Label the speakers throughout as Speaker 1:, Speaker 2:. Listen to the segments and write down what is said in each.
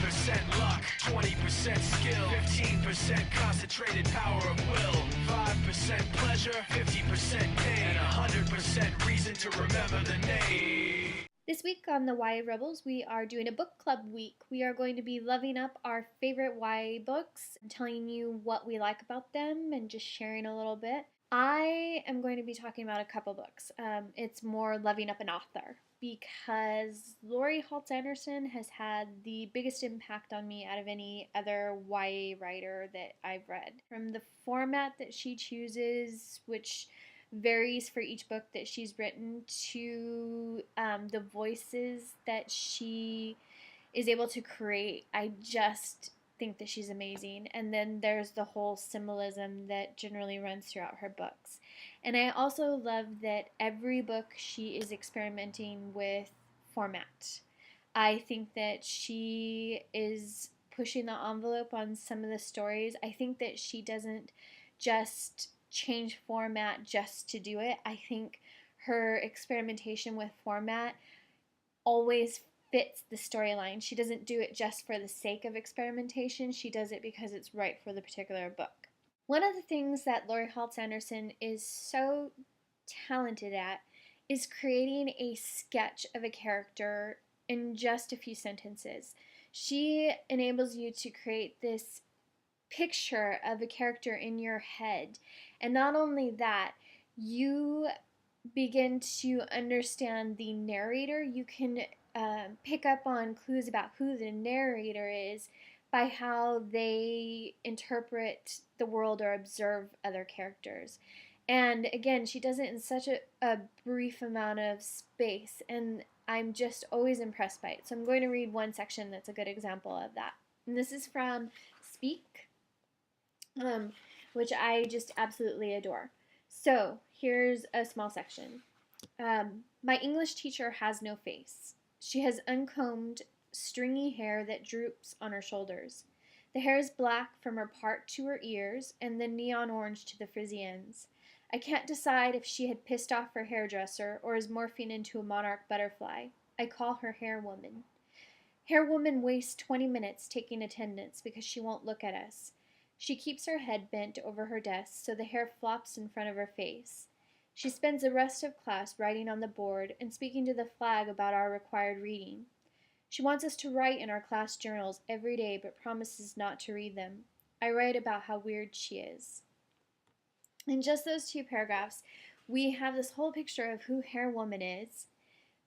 Speaker 1: 80% luck, 20% skill, 15% concentrated power of will, 5% pleasure, 50% pain, and 100% reason to remember the name.
Speaker 2: This week on the YARebels, we are doing a book club week. We are going to be loving up our favorite YA books, telling you what we like about them, and just sharing a little bit. I am going to be talking about a couple books. It's more loving up an author, because Laurie Halse has had the biggest impact on me out of any other YA writer that I've read. From the format that she chooses, which varies for each book that she's written, to the voices that she is able to create. I just think that she's amazing. And then there's the whole symbolism that generally runs throughout her books. And I also love that every book she is experimenting with format. I think that she is pushing the envelope on some of the stories. I think that she doesn't just change format just to do it. I think her experimentation with format always fits the storyline. She doesn't do it just for the sake of experimentation. She does it because it's right for the particular book. One of the things that Laurie Halse is so talented at is creating a sketch of a character in just a few sentences. She enables you to create this picture of a character in your head. And not only that, you begin to understand the narrator. You can pick up on clues about who the narrator is by how they interpret the world or observe other characters. And again, she does it in such a brief amount of space, and I'm just always impressed by it. So I'm going to read one section that's a good example of that. And this is from Speak, which I just absolutely adore. So here's a small section. My English teacher has no face. She has uncombed, stringy hair that droops on her shoulders. The hair is black from her part to her ears, and then neon orange to the frizzy ends. I can't decide if she had pissed off her hairdresser or is morphing into a monarch butterfly. I call her Hair Woman. Hair Woman wastes 20 minutes taking attendance because she won't look at us. She keeps her head bent over her desk so the hair flops in front of her face. She spends the rest of class writing on the board and speaking to the flag about our required reading. She wants us to write in our class journals every day but promises not to read them. I write about how weird she is. In just those two paragraphs, we have this whole picture of who Hair Woman is.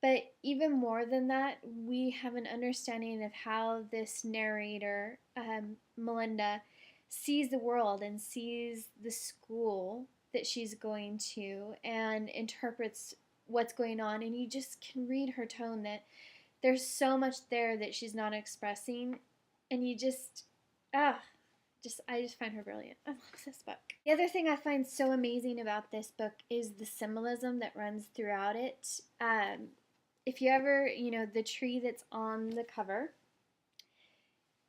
Speaker 2: But even more than that, we have an understanding of how this narrator, Melinda, sees the world and sees the school that she's going to and interprets what's going on. And you just can read her tone that there's so much there that she's not expressing. And you I just find her brilliant. I love this book. The other thing I find so amazing about this book is the symbolism that runs throughout it. If you ever, the tree that's on the cover,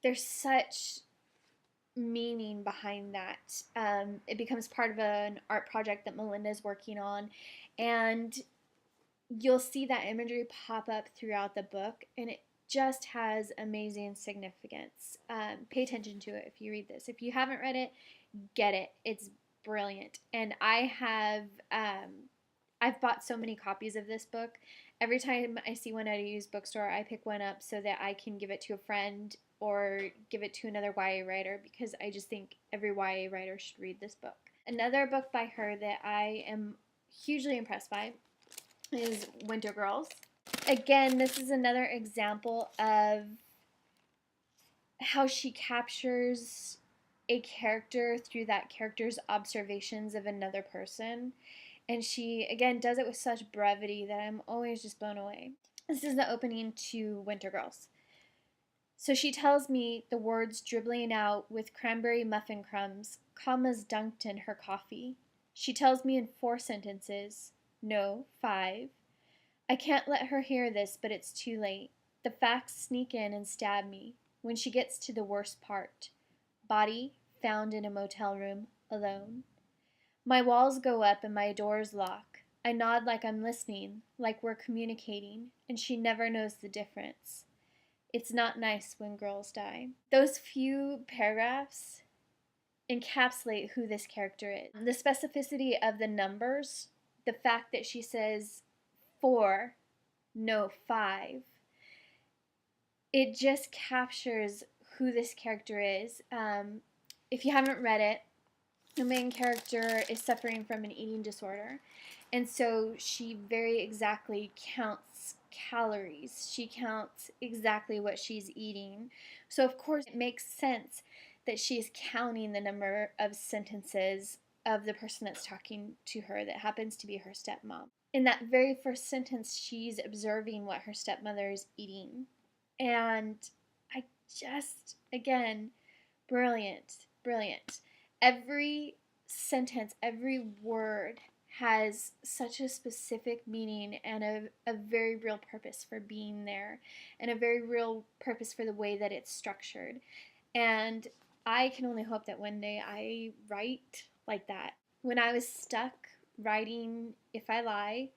Speaker 2: there's such meaning behind that. It becomes part of an art project that Melinda's working on, and you'll see that imagery pop up throughout the book, and it just has amazing significance. Pay attention to it if you read this. If you haven't read it, get it. It's brilliant. And I've bought so many copies of this book. Every time I see one at a used bookstore, I pick one up so that I can give it to a friend or give it to another YA writer, because I just think every YA writer should read this book. Another book by her that I am hugely impressed by is Winter Girls. Again, this is another example of how she captures a character through that character's observations of another person. And she, again, does it with such brevity that I'm always just blown away. This is the opening to Winter Girls. So she tells me, the words dribbling out with cranberry muffin crumbs, commas dunked in her coffee. She tells me in 4 sentences. No, 5. I can't let her hear this, but it's too late. The facts sneak in and stab me. When she gets to the worst part. Body found in a motel room, alone. My walls go up and my doors lock. I nod like I'm listening, like we're communicating, and she never knows the difference. It's not nice when girls die. Those few paragraphs encapsulate who this character is. The specificity of the numbers, the fact that she says 4, no 5, it just captures who this character is. If you haven't read it, the main character is suffering from an eating disorder. And so she very exactly counts calories. She counts exactly what she's eating. So, of course, it makes sense that she's counting the number of sentences of the person that's talking to her that happens to be her stepmom. In that very first sentence, she's observing what her stepmother is eating. And I just, again, brilliant, brilliant. Every sentence, every word has such a specific meaning and a very real purpose for being there, and a very real purpose for the way that it's structured. And I can only hope that one day I write like that. When I was stuck writing If I Lie,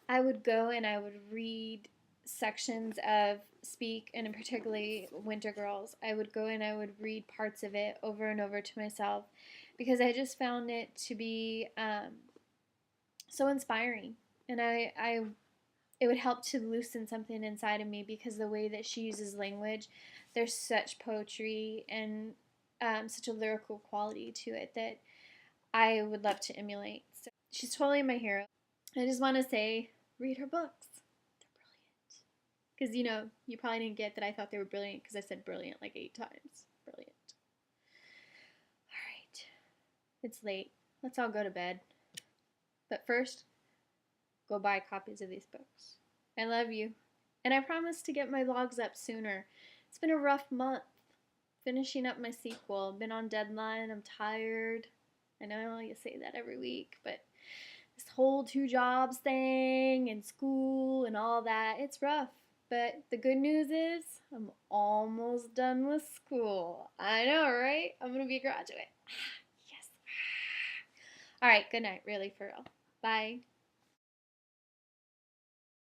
Speaker 2: I would go and I would read sections of Speak, and particularly Winter Girls. I would go and I would read parts of it over and over to myself because I just found it to be so inspiring. And it would help to loosen something inside of me because the way that she uses language, there's such poetry and such a lyrical quality to it that I would love to emulate. So she's totally my hero. I just want to say, read her books. They're brilliant. Because, you probably didn't get that I thought they were brilliant because I said brilliant like 8 times. Brilliant. All right. It's late. Let's all go to bed. But first, go buy copies of these books. I love you. And I promise to get my vlogs up sooner. It's been a rough month finishing up my sequel. Been on deadline. I'm tired. I know you say that every week, but this whole 2 jobs thing and school and all that, it's rough. But the good news is I'm almost done with school. I know, right? I'm going to be a graduate. Yes. All right, good night, really, for real. Bye.